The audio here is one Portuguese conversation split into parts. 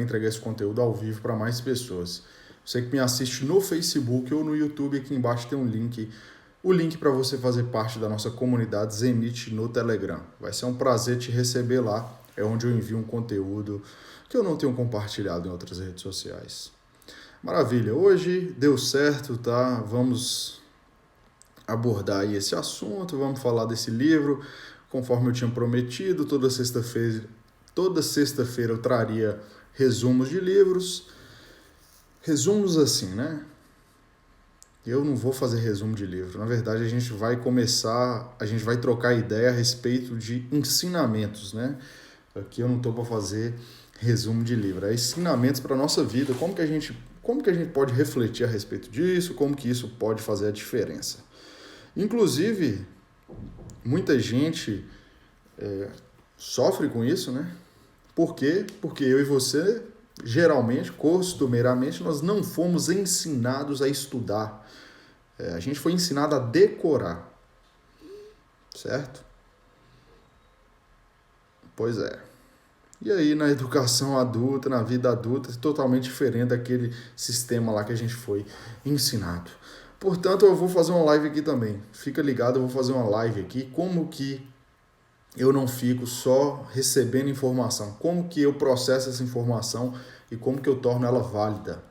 entregar esse conteúdo ao vivo para mais pessoas. Você que me assiste no Facebook ou no YouTube, aqui embaixo tem um link, o link para você fazer parte da nossa comunidade Zenit no Telegram. Vai ser um prazer te receber lá, é onde eu envio um conteúdo que eu não tenho compartilhado em outras redes sociais. Maravilha, hoje deu certo, tá? Vamos abordar aí esse assunto, vamos falar desse livro, conforme eu tinha prometido, toda sexta-feira eu traria resumos de livros, resumos assim, né? Eu não vou fazer resumo de livro, na verdade a gente vai trocar ideia a respeito de ensinamentos, né? Aqui eu não estou para fazer resumo de livro, é ensinamentos para a nossa vida, como que a gente pode refletir a respeito disso, como que isso pode fazer a diferença. Inclusive, muita gente sofre com isso, né? Por quê? Porque eu e você, geralmente, costumeiramente, nós não fomos ensinados a estudar. A gente foi ensinado a decorar, certo? Pois é. E aí, na educação adulta, na vida adulta, é totalmente diferente daquele sistema lá que a gente foi ensinado. Portanto, eu vou fazer uma live aqui também. Fica ligado, eu vou fazer uma live aqui. Como que eu não fico só recebendo informação? Como que eu processo essa informação e como que eu torno ela válida?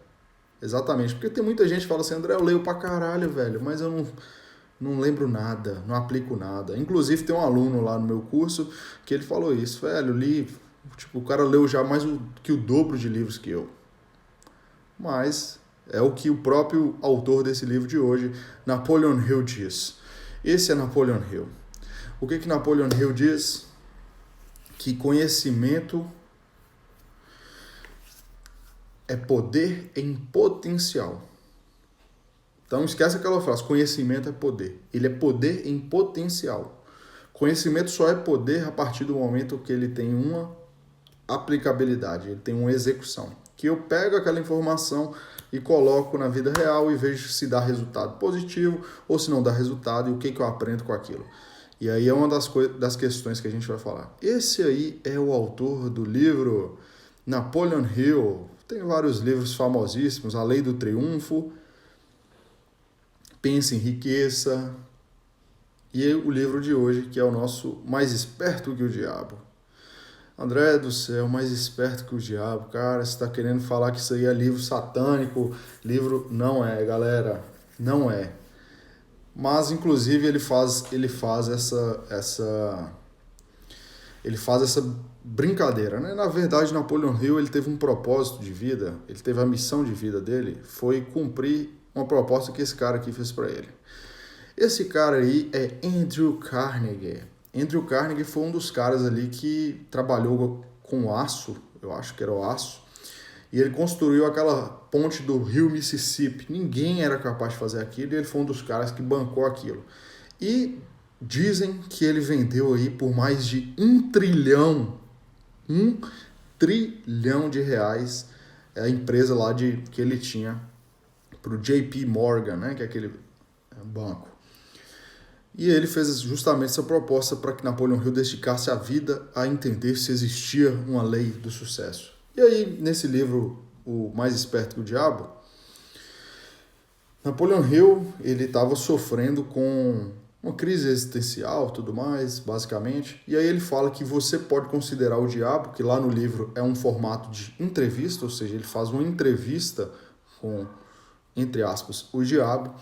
Exatamente, porque tem muita gente que fala assim, André, eu leio pra caralho, velho, mas eu não lembro nada, não aplico nada. Inclusive tem um aluno lá no meu curso que ele falou isso, velho, li, tipo, o cara leu já mais que o dobro de livros que eu. Mas é o que o próprio autor desse livro de hoje, Napoleon Hill, diz. Esse é Napoleon Hill. O que Napoleon Hill diz? Que conhecimento é poder em potencial. Então esquece aquela frase, conhecimento é poder. Ele é poder em potencial. Conhecimento só é poder a partir do momento que ele tem uma aplicabilidade, ele tem uma execução. Que eu pego aquela informação e coloco na vida real e vejo se dá resultado positivo ou se não dá resultado e o que eu aprendo com aquilo. E aí é uma das questões que a gente vai falar. Esse aí é o autor do livro Napoleon Hill. Tem vários livros famosíssimos, A Lei do Triunfo, Pense em Riqueza, e o livro de hoje, que é o nosso Mais Esperto que o Diabo. André do céu, Mais Esperto que o Diabo, cara, você está querendo falar que isso aí é livro satânico, livro... Não é, galera, não é. Mas, inclusive, ele faz essa brincadeira, né? Na verdade, Napoleon Hill, ele teve um propósito de vida, ele teve a missão de vida dele, foi cumprir uma proposta que esse cara aqui fez para ele. Esse cara aí é Andrew Carnegie. Andrew Carnegie foi um dos caras ali que trabalhou com aço, eu acho que era o aço, e ele construiu aquela ponte do rio Mississippi. Ninguém era capaz de fazer aquilo e ele foi um dos caras que bancou aquilo. E dizem que ele vendeu aí por mais de $1 trilhão de reais a empresa lá que ele tinha para o JP Morgan, né, que é aquele banco. E ele fez justamente essa proposta para que Napoleon Hill dedicasse a vida a entender se existia uma lei do sucesso. E aí, nesse livro, O Mais Esperto que o Diabo, Napoleon Hill, ele estava sofrendo com uma crise existencial, tudo mais, basicamente. E aí ele fala que você pode considerar o diabo, que lá no livro é um formato de entrevista, ou seja, ele faz uma entrevista com, entre aspas, o diabo.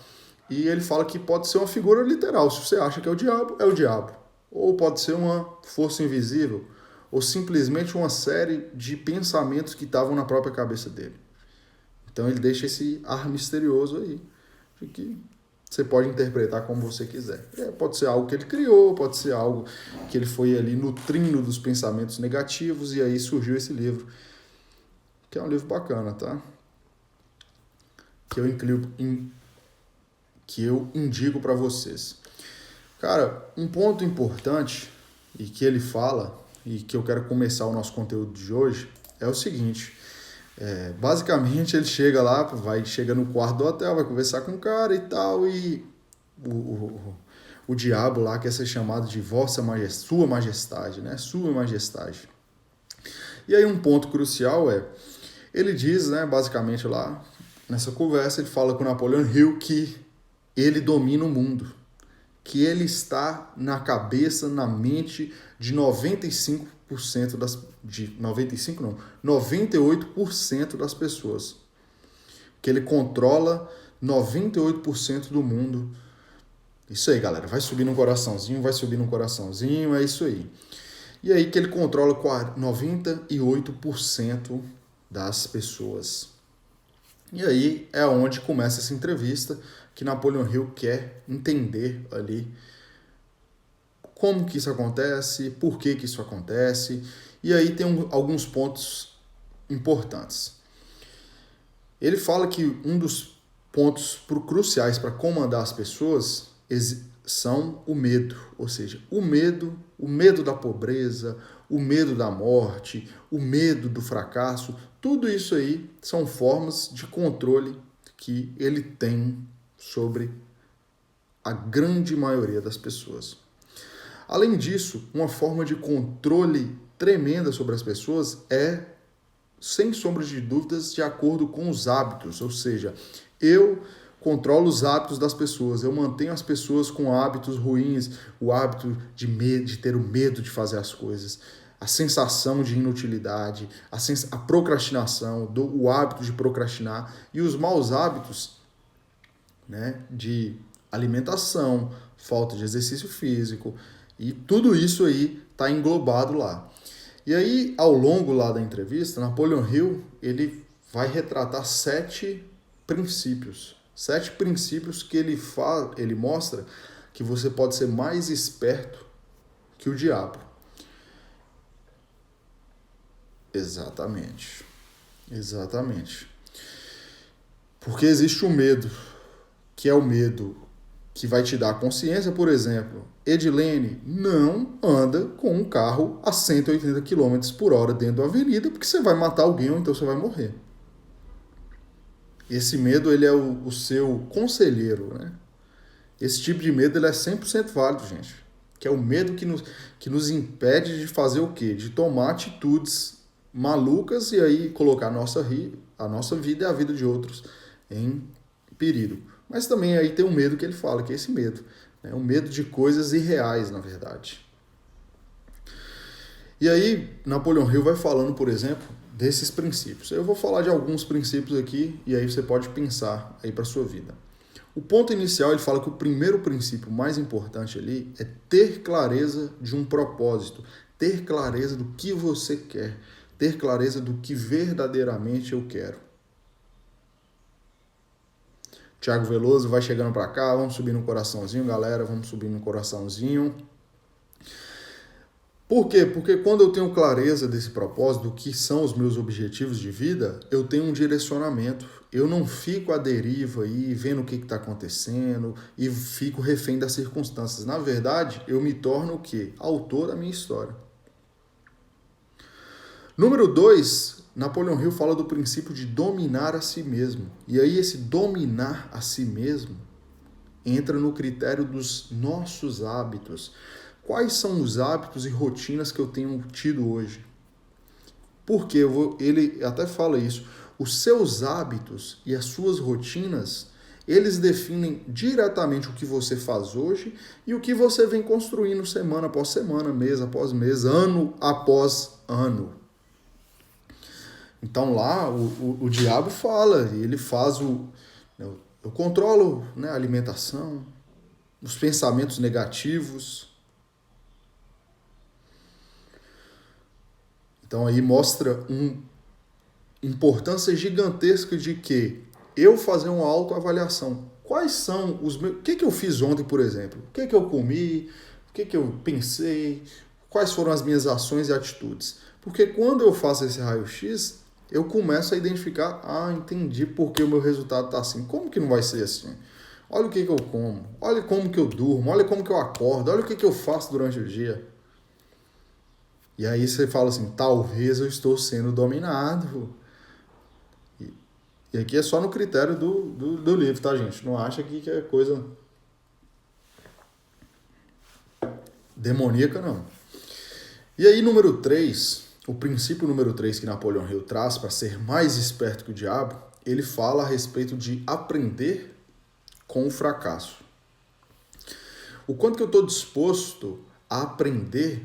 E ele fala que pode ser uma figura literal. Se você acha que é o diabo, é o diabo. Ou pode ser uma força invisível, ou simplesmente uma série de pensamentos que estavam na própria cabeça dele. Então ele deixa esse ar misterioso aí, de que você pode interpretar como você quiser. Pode ser algo que ele criou, pode ser algo que ele foi ali nutrindo dos pensamentos negativos, e aí surgiu esse livro, que é um livro bacana, tá? Que eu indico para vocês. Cara, um ponto importante e que ele fala, e que eu quero começar o nosso conteúdo de hoje, é o seguinte. Basicamente ele chega lá, chega no quarto do hotel, vai conversar com o cara e tal, e o diabo lá quer ser chamado de Vossa Majestade, Sua Majestade, né? Sua Majestade. E aí um ponto crucial é Ele diz, né, basicamente lá, nessa conversa, ele fala com Napoleon Hill que ele domina o mundo, que ele está na cabeça, na mente de 95% das... de 95 não, 98% das pessoas. Que ele controla 98% do mundo. Isso aí, galera. Vai subir no coraçãozinho, vai subir no coraçãozinho, é isso aí. E aí que ele controla 98% das pessoas. E aí é onde começa essa entrevista, que Napoleon Hill quer entender ali como que isso acontece, por que isso acontece. E aí tem alguns pontos importantes. Ele fala que um dos pontos cruciais para comandar as pessoas são o medo, ou seja, o medo da pobreza, o medo da morte, o medo do fracasso, tudo isso aí são formas de controle que ele tem sobre a grande maioria das pessoas. Além disso, uma forma de controle tremenda sobre as pessoas é, sem sombra de dúvidas, de acordo com os hábitos, ou seja, eu controlo os hábitos das pessoas, eu mantenho as pessoas com hábitos ruins, o hábito de ter o medo de fazer as coisas, a sensação de inutilidade, a procrastinação, o hábito de procrastinar e os maus hábitos, né, de alimentação, falta de exercício físico, e tudo isso aí está englobado lá. E aí, ao longo lá da entrevista, Napoleon Hill, ele vai retratar 7 princípios que ele mostra que você pode ser mais esperto que o diabo. Exatamente. Porque existe o medo, que é o medo que vai te dar consciência, por exemplo. Edilene, não anda com um carro a 180 km por hora dentro da avenida, porque você vai matar alguém ou então você vai morrer. Esse medo, ele é o seu conselheiro, né? Esse tipo de medo, ele é 100% válido, gente. Que é o medo que nos impede de fazer o quê? De tomar atitudes malucas e aí colocar a nossa vida e a vida de outros em perigo. Mas também aí tem um medo que ele fala, que é esse medo. Né? O medo de coisas irreais, na verdade. E aí, Napoleon Hill vai falando, por exemplo, desses princípios. Eu vou falar de alguns princípios aqui e aí você pode pensar aí para sua vida. O ponto inicial, ele fala que o primeiro princípio mais importante ali é ter clareza de um propósito, ter clareza do que você quer, ter clareza do que verdadeiramente eu quero. Tiago Veloso vai chegando para cá, vamos subir no coraçãozinho, galera, vamos subir no coraçãozinho. Por quê? Porque quando eu tenho clareza desse propósito, do que são os meus objetivos de vida, eu tenho um direcionamento. Eu não fico à deriva aí, vendo o que está acontecendo e fico refém das circunstâncias. Na verdade, eu me torno o quê? Autor da minha história. Número 2, Napoleon Hill fala do princípio de dominar a si mesmo. E aí esse dominar a si mesmo entra no critério dos nossos hábitos. Quais são os hábitos e rotinas que eu tenho tido hoje? Porque ele até fala isso. Os seus hábitos e as suas rotinas, eles definem diretamente o que você faz hoje e o que você vem construindo semana após semana, mês após mês, ano após ano. Então lá o diabo fala, ele faz eu controlo, né, a alimentação, os pensamentos negativos. Então aí mostra uma importância gigantesca de que eu fazer uma autoavaliação. Quais são os meus... O que eu fiz ontem, por exemplo? O que eu comi? O que eu pensei? Quais foram as minhas ações e atitudes? Porque quando eu faço esse raio-x, eu começo a identificar, entendi por que o meu resultado está assim. Como que não vai ser assim? Olha o que eu como, olha como que eu durmo, olha como que eu acordo, olha o que eu faço durante o dia. E aí você fala assim, talvez eu estou sendo dominado. E aqui é só no critério do livro, tá, gente? Não acha que é coisa demoníaca, não. E aí, número 3, o princípio número 3 que Napoleão Hill traz para ser mais esperto que o diabo, ele fala a respeito de aprender com o fracasso. O quanto que eu estou disposto a aprender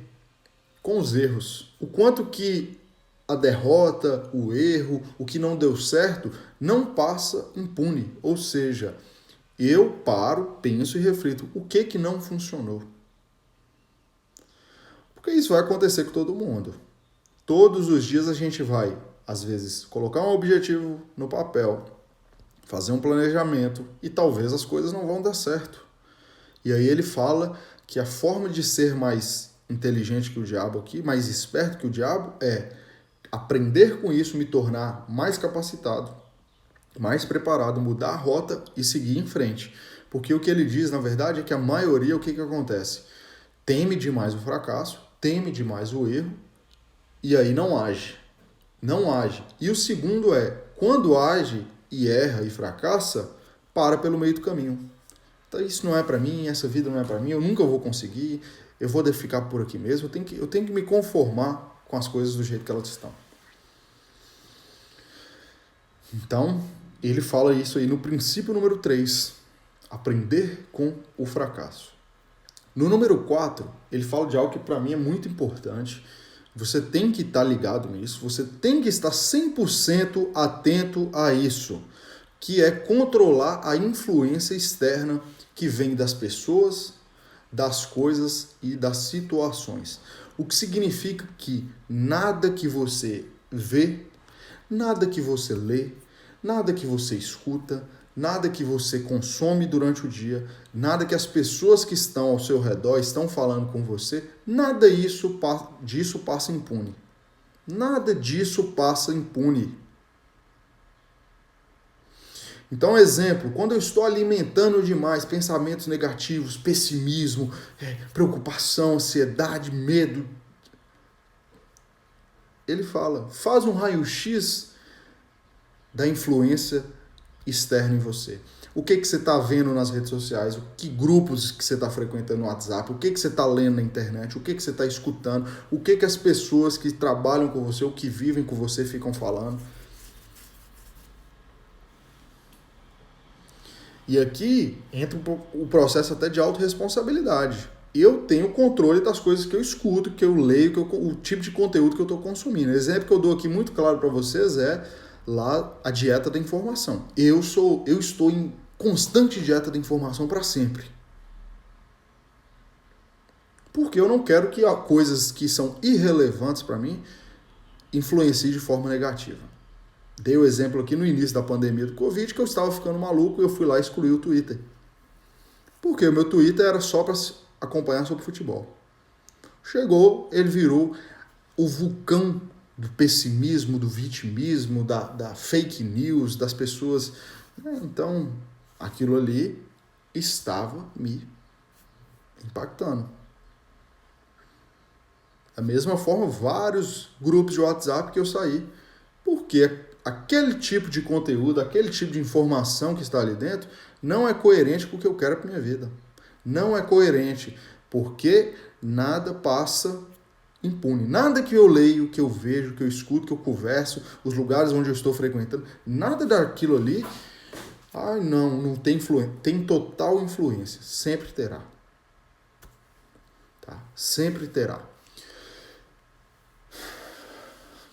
com os erros. O quanto que a derrota, o erro, o que não deu certo, não passa impune. Ou seja, eu paro, penso e reflito. O que não funcionou? Porque isso vai acontecer com todo mundo. Todos os dias a gente vai, às vezes, colocar um objetivo no papel, fazer um planejamento e talvez as coisas não vão dar certo. E aí ele fala que a forma de ser mais inteligente que o diabo aqui, mais esperto que o diabo, é aprender com isso, me tornar mais capacitado, mais preparado, mudar a rota e seguir em frente. Porque o que ele diz, na verdade, é que a maioria, o que acontece? Teme demais o fracasso, teme demais o erro, e aí não age. Não age. E o segundo é, quando age e erra e fracassa, para pelo meio do caminho. Então, isso não é para mim, essa vida não é para mim, eu nunca vou conseguir, eu vou ficar por aqui mesmo, eu tenho que me conformar com as coisas do jeito que elas estão. Então, ele fala isso aí no princípio número 3, aprender com o fracasso. No número 4, ele fala de algo que para mim é muito importante. Você tem que estar ligado nisso, você tem que estar 100% atento a isso, que é controlar a influência externa que vem das pessoas, das coisas e das situações. O que significa que nada que você vê, nada que você lê, nada que você escuta, nada que você consome durante o dia, nada que as pessoas que estão ao seu redor estão falando com você, nada disso passa impune. Nada disso passa impune. Então, exemplo, quando eu estou alimentando demais pensamentos negativos, pessimismo, preocupação, ansiedade, medo, ele fala, faz um raio-x da influência externa em você. O que você está vendo nas redes sociais, que grupos que você está frequentando no WhatsApp, o que você está lendo na internet, o que você está escutando, o que as pessoas que trabalham com você, ou que vivem com você ficam falando. E aqui entra o processo até de autorresponsabilidade. Eu tenho controle das coisas que eu escuto, que eu leio, o tipo de conteúdo que eu estou consumindo. O exemplo que eu dou aqui muito claro para vocês é lá a dieta da informação. Eu estou em constante dieta da informação para sempre. Porque eu não quero que coisas que são irrelevantes para mim influenciem de forma negativa. Dei o exemplo aqui no início da pandemia do Covid, que eu estava ficando maluco e eu fui lá excluir o Twitter. Porque o meu Twitter era só para acompanhar sobre futebol. Chegou, ele virou o vulcão do pessimismo, do vitimismo, da fake news, das pessoas. Então, aquilo ali estava me impactando. Da mesma forma, vários grupos de WhatsApp que eu saí, porque aquele tipo de conteúdo, aquele tipo de informação que está ali dentro, não é coerente com o que eu quero para minha vida. Não é coerente, porque nada passa impune. Nada que eu leio, que eu vejo, que eu escuto, que eu converso, os lugares onde eu estou frequentando, nada daquilo ali, não tem influência. Tem total influência. Sempre terá. Tá? Sempre terá.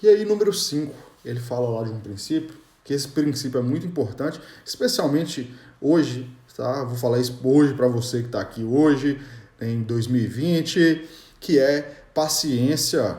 E aí, número 5, ele fala lá de um princípio, que esse princípio é muito importante, especialmente hoje, tá? Vou falar isso hoje para você que está aqui hoje, em 2020, que é paciência.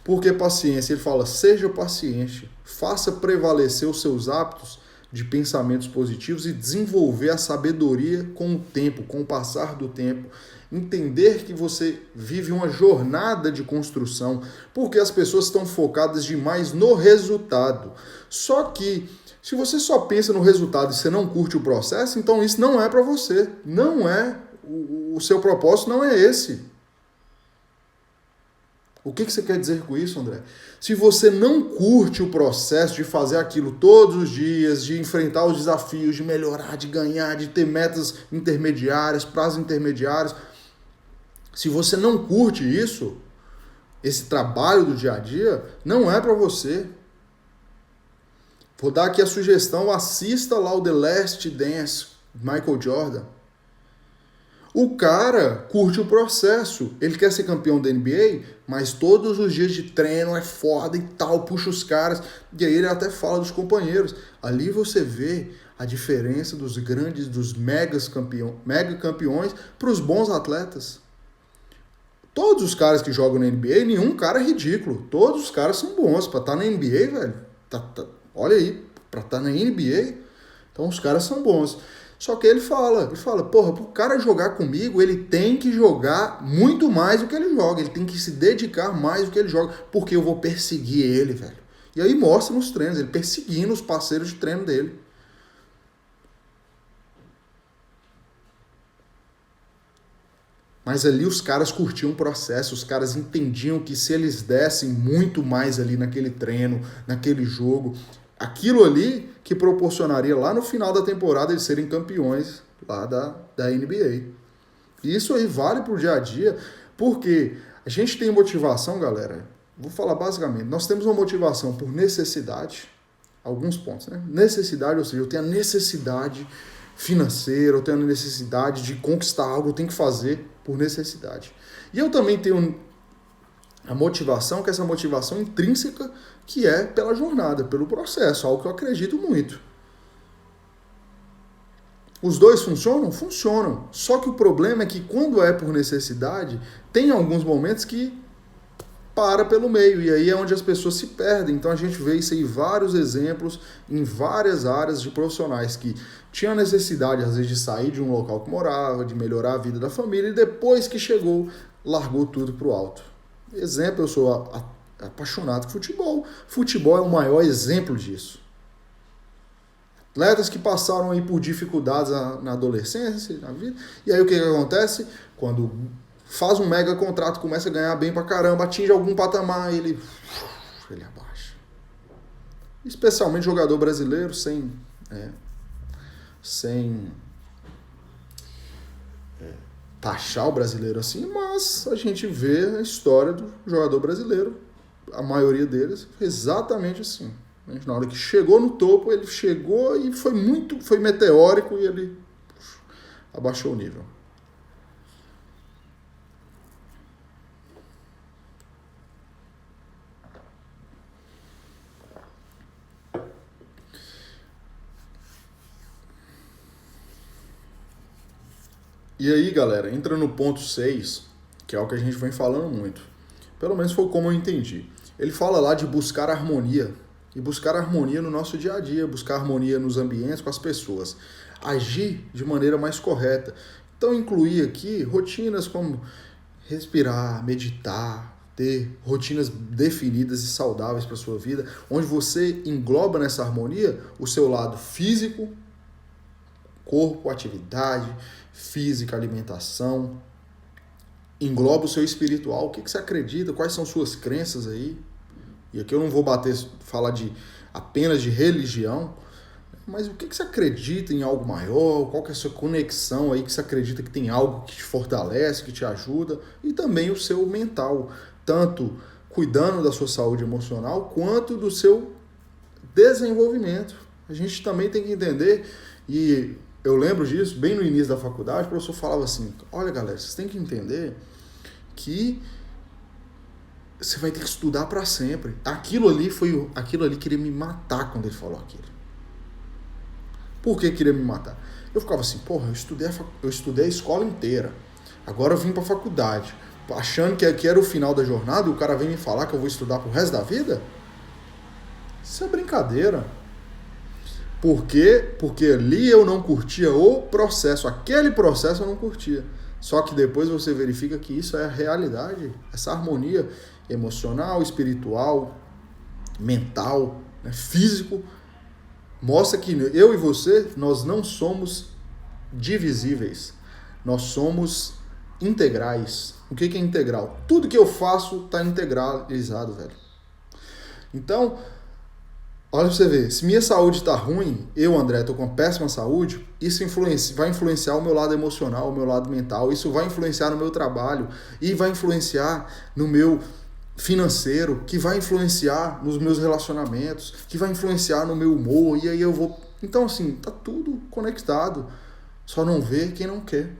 Por que paciência? Ele fala, seja paciente, faça prevalecer os seus hábitos de pensamentos positivos e desenvolver a sabedoria com o tempo, com o passar do tempo. Entender que você vive uma jornada de construção, porque as pessoas estão focadas demais no resultado. Só que, se você só pensa no resultado e você não curte o processo, então isso não é para você. Não é. O seu propósito não é esse. O que você quer dizer com isso, André? Se você não curte o processo de fazer aquilo todos os dias, de enfrentar os desafios, de melhorar, de ganhar, de ter metas intermediárias, prazos intermediários, Se você não curte isso, esse trabalho do dia a dia, não é para você. Vou dar aqui a sugestão, assista lá o The Last Dance, Michael Jordan. O cara curte o processo, ele quer ser campeão da NBA, mas todos os dias de treino é foda e tal, puxa os caras, e aí ele até fala dos companheiros. Ali você vê a diferença dos grandes, dos mega campeões para os bons atletas. Todos os caras que jogam na NBA, nenhum cara é ridículo, todos os caras são bons, para estar na NBA, velho, olha aí, para estar na NBA, então os caras são bons. Só que ele fala, porra, pro cara jogar comigo, ele tem que jogar muito mais do que ele joga, ele tem que se dedicar mais do que ele joga, porque eu vou perseguir ele, velho. E aí mostra nos treinos, ele perseguindo os parceiros de treino dele. Mas ali os caras curtiam o processo, os caras entendiam que se eles dessem muito mais ali naquele treino, naquele jogo, aquilo ali que proporcionaria lá no final da temporada eles serem campeões lá da NBA. E isso aí vale pro dia a dia, porque a gente tem motivação, galera. Vou falar basicamente, nós temos uma motivação por necessidade, alguns pontos, né? Necessidade, ou seja, eu tenho a necessidade financeira, eu tenho a necessidade de conquistar algo, eu tenho que fazer por necessidade. E eu também tenho a motivação, que é essa motivação intrínseca, que é pela jornada, pelo processo, algo que eu acredito muito. Os dois funcionam? Funcionam. Só que o problema é que quando é por necessidade, tem alguns momentos que para pelo meio, e aí é onde as pessoas se perdem. Então a gente vê isso aí, vários exemplos em várias áreas de profissionais que tinham necessidade, às vezes, de sair de um local que morava, de melhorar a vida da família, e depois que chegou, largou tudo pro alto. Exemplo, eu sou apaixonado por futebol. Futebol é o maior exemplo disso. Atletas que passaram aí por dificuldades na adolescência, na vida, e aí o que acontece? Quando faz um mega contrato, começa a ganhar bem pra caramba, atinge algum patamar, ele abaixa. Especialmente jogador brasileiro, sem taxar o brasileiro assim, mas a gente vê a história do jogador brasileiro, a maioria deles, exatamente assim. Na hora que chegou no topo, ele chegou e foi meteórico e ele abaixou o nível. E aí, galera, entra no ponto 6, que é o que a gente vem falando muito. Pelo menos foi como eu entendi. Ele fala lá de buscar harmonia. E buscar harmonia no nosso dia a dia, buscar harmonia nos ambientes, com as pessoas. Agir de maneira mais correta. Então, incluir aqui rotinas como respirar, meditar, ter rotinas definidas e saudáveis para a sua vida, onde você engloba nessa harmonia o seu lado físico, corpo, atividade física, alimentação, engloba o seu espiritual, o que você acredita, quais são suas crenças aí. E aqui eu não vou falar apenas de religião, mas o que você acredita em algo maior, qual que é a sua conexão aí, que você acredita que tem algo que te fortalece, que te ajuda, e também o seu mental, tanto cuidando da sua saúde emocional, quanto do seu desenvolvimento. A gente também tem que entender, e eu lembro disso, bem no início da faculdade, o professor falava assim, olha galera, vocês têm que entender que você vai ter que estudar para sempre. Aquilo ali queria me matar quando ele falou aquilo. Por que queria me matar? Eu ficava assim, porra, eu estudei a escola inteira, agora eu vim para a faculdade, achando que aqui era o final da jornada e o cara vem me falar que eu vou estudar pro resto da vida? Isso é brincadeira. Por quê? Porque ali eu não curtia o processo, aquele processo eu não curtia. Só que depois você verifica que isso é a realidade, essa harmonia emocional, espiritual, mental, né, físico, mostra que eu e você, nós não somos divisíveis, nós somos integrais. O que é integral? Tudo que eu faço está integralizado, velho. Então, Olha pra você ver, se minha saúde tá ruim, eu, André, tô com péssima saúde, isso vai influenciar o meu lado emocional, o meu lado mental, isso vai influenciar no meu trabalho e vai influenciar no meu financeiro, que vai influenciar nos meus relacionamentos, que vai influenciar no meu humor, e aí eu vou... Então, assim, tá tudo conectado, só não vê quem não quer.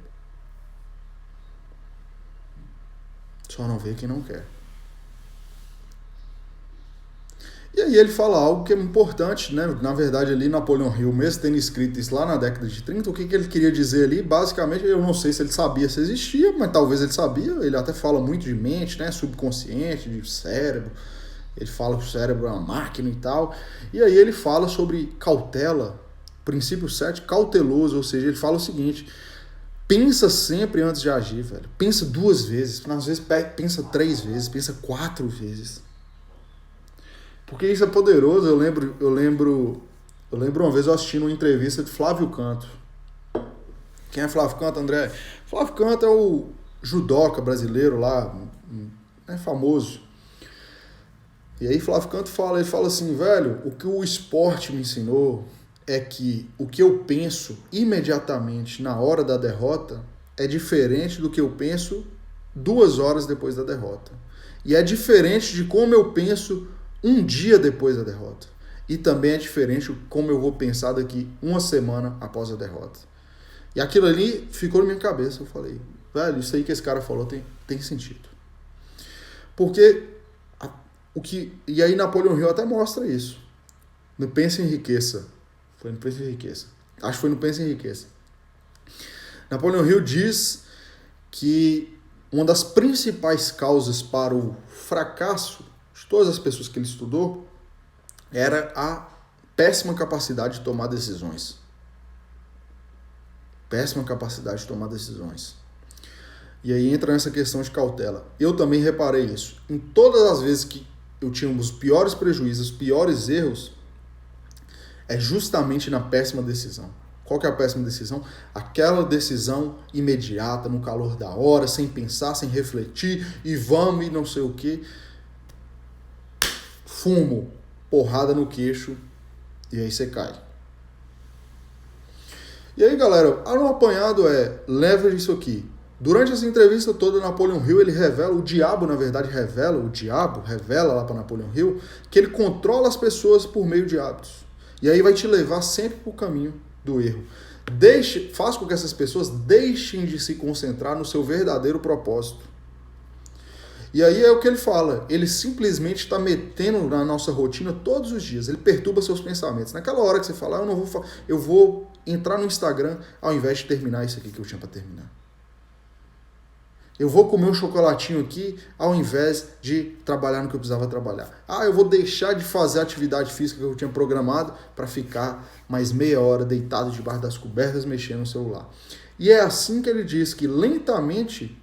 Só não vê quem não quer. E aí ele fala algo que é importante, né? Na verdade, ali Napoleon Hill, mesmo tendo escrito isso lá na década de 30, o que ele queria dizer ali, basicamente, eu não sei se ele sabia se existia, mas talvez ele sabia, ele até fala muito de mente, né? Subconsciente, de cérebro, ele fala que o cérebro é uma máquina e tal, e aí ele fala sobre cautela, princípio 7, cauteloso, ou seja, ele fala o seguinte: pensa sempre antes de agir, velho. Pensa 2 vezes, às vezes pensa 3 vezes, pensa 4 vezes. Porque isso é poderoso. Eu lembro uma vez eu assistindo uma entrevista de Flávio Canto. Quem é Flávio Canto, André? Flávio Canto é o judoca brasileiro lá, é famoso. E aí Flávio Canto fala, ele fala assim, velho, o que o esporte me ensinou é que o que eu penso imediatamente na hora da derrota é diferente do que eu penso 2 horas depois da derrota. E é diferente de como eu penso um dia depois da derrota. E também é diferente como eu vou pensar daqui 1 semana após a derrota. E aquilo ali ficou na minha cabeça. Eu falei, velho, isso aí que esse cara falou tem sentido. Porque e aí Napoleon Hill até mostra isso. No Pense e Enriqueça. Foi no Pense e Enriqueça. Acho que foi no Pense e Enriqueça. Napoleon Hill diz que uma das principais causas para o fracasso de todas as pessoas que ele estudou era a péssima capacidade de tomar decisões. Péssima capacidade de tomar decisões. E aí entra nessa questão de cautela. Eu também reparei isso. Em todas as vezes que eu tinha os piores prejuízos, os piores erros, é justamente na péssima decisão. Qual que é a péssima decisão? Aquela decisão imediata, no calor da hora, sem pensar, sem refletir, e vamos e não sei o quê. Fumo, porrada no queixo, e aí você cai. E aí, galera, no apanhado leva isso aqui. Durante essa entrevista toda, Napoleon Hill, ele revela, o diabo revela lá para Napoleon Hill, que ele controla as pessoas por meio de hábitos. E aí vai te levar sempre para o caminho do erro. Faz com que essas pessoas deixem de se concentrar no seu verdadeiro propósito. E aí é o que ele fala, ele simplesmente está metendo na nossa rotina todos os dias, ele perturba seus pensamentos. Naquela hora que você fala, eu vou entrar no Instagram ao invés de terminar isso aqui que eu tinha para terminar. Eu vou comer um chocolatinho aqui ao invés de trabalhar no que eu precisava trabalhar. Eu vou deixar de fazer a atividade física que eu tinha programado para ficar mais meia hora deitado debaixo das cobertas mexendo no celular. E é assim que ele diz que lentamente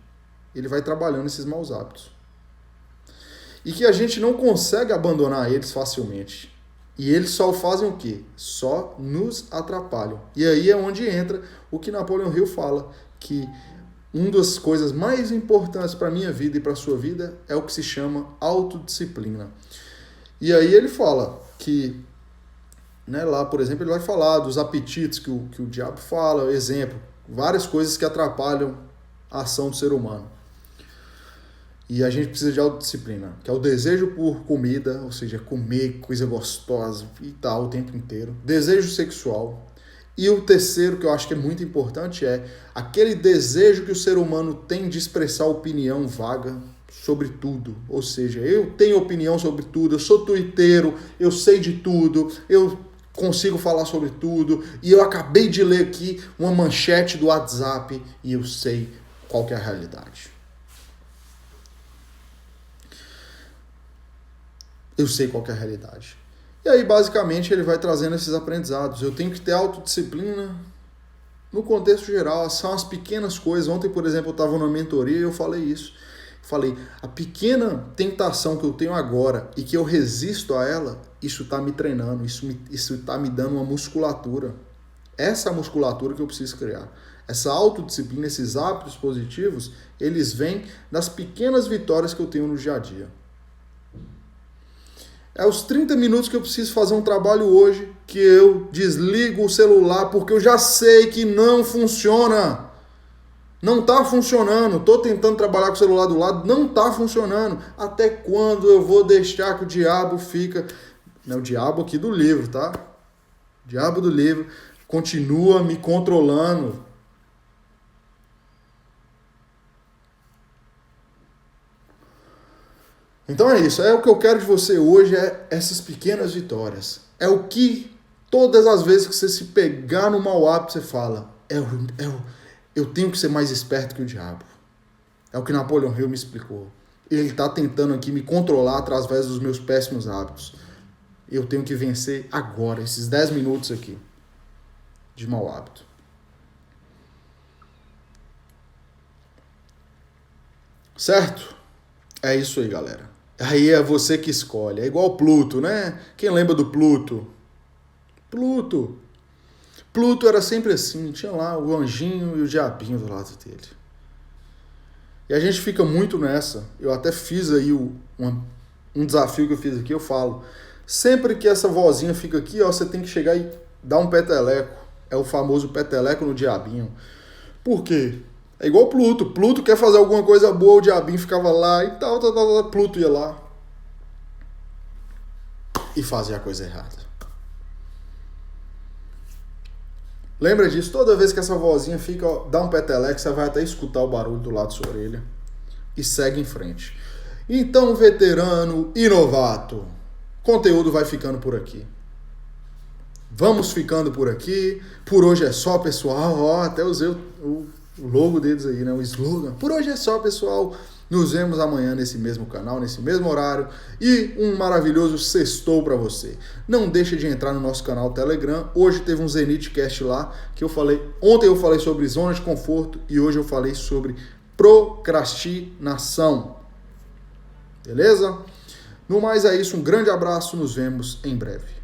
ele vai trabalhando esses maus hábitos. E que a gente não consegue abandonar eles facilmente. E eles só fazem o quê? Só nos atrapalham. E aí é onde entra o que Napoleon Hill fala, que uma das coisas mais importantes para a minha vida e para a sua vida é o que se chama autodisciplina. E aí ele fala que, né, lá, por exemplo, ele vai falar dos apetites que o diabo fala, exemplo, várias coisas que atrapalham a ação do ser humano. E a gente precisa de autodisciplina, que é o desejo por comida, ou seja, comer coisa gostosa e tal o tempo inteiro. Desejo sexual. E o terceiro, que eu acho que é muito importante, é aquele desejo que o ser humano tem de expressar opinião vaga sobre tudo. Ou seja, eu tenho opinião sobre tudo, eu sou tuiteiro, eu sei de tudo, eu consigo falar sobre tudo, e eu acabei de ler aqui uma manchete do WhatsApp e eu sei qual que é a realidade. Eu sei qual que é a realidade. E aí, basicamente, ele vai trazendo esses aprendizados. Eu tenho que ter autodisciplina no contexto geral. São as pequenas coisas. Ontem, por exemplo, eu estava numa mentoria e eu falei isso. Falei, a pequena tentação que eu tenho agora e que eu resisto a ela, isso está me treinando, isso está me dando uma musculatura. Essa é a musculatura que eu preciso criar. Essa autodisciplina, esses hábitos positivos, eles vêm das pequenas vitórias que eu tenho no dia a dia. É os 30 minutos que eu preciso fazer um trabalho hoje que eu desligo o celular porque eu já sei que não funciona. Não tá funcionando. Tô tentando trabalhar com o celular do lado, não tá funcionando. Até quando eu vou deixar que o diabo fica... Não é o diabo aqui do livro, tá? O diabo do livro continua me controlando. Então é isso, é o que eu quero de você hoje, é essas pequenas vitórias. É o que todas as vezes que você se pegar no mau hábito, você fala, eu tenho que ser mais esperto que o diabo. É o que Napoleon Hill me explicou. Ele está tentando aqui me controlar através dos meus péssimos hábitos. Eu tenho que vencer agora, esses 10 minutos aqui de mau hábito. Certo? É isso aí, galera. Aí é você que escolhe. É igual Pluto, né? Quem lembra do Pluto? Pluto era sempre assim. Tinha lá o anjinho e o diabinho do lado dele. E a gente fica muito nessa. Eu até fiz aí um desafio que eu fiz aqui. Eu falo, sempre que essa vozinha fica aqui, ó, você tem que chegar e dar um peteleco. É o famoso peteleco no diabinho. Por quê? É igual Pluto. Pluto quer fazer alguma coisa boa, o diabinho ficava lá e tal. Pluto ia lá e fazia a coisa errada. Lembra disso? Toda vez que essa vozinha fica, ó, dá um peteleco, você vai até escutar o barulho do lado da sua orelha e segue em frente. Então, veterano e novato, conteúdo vai ficando por aqui. Vamos ficando por aqui. Por hoje é só, pessoal. Ó, até usei o logo deles aí, né? O slogan. Por hoje é só, pessoal. Nos vemos amanhã nesse mesmo canal, nesse mesmo horário. E um maravilhoso sextou para você. Não deixa de entrar no nosso canal Telegram. Hoje teve um Zenitcast lá que eu falei. Ontem eu falei sobre zona de conforto e hoje eu falei sobre procrastinação. Beleza? No mais é isso. Um grande abraço. Nos vemos em breve.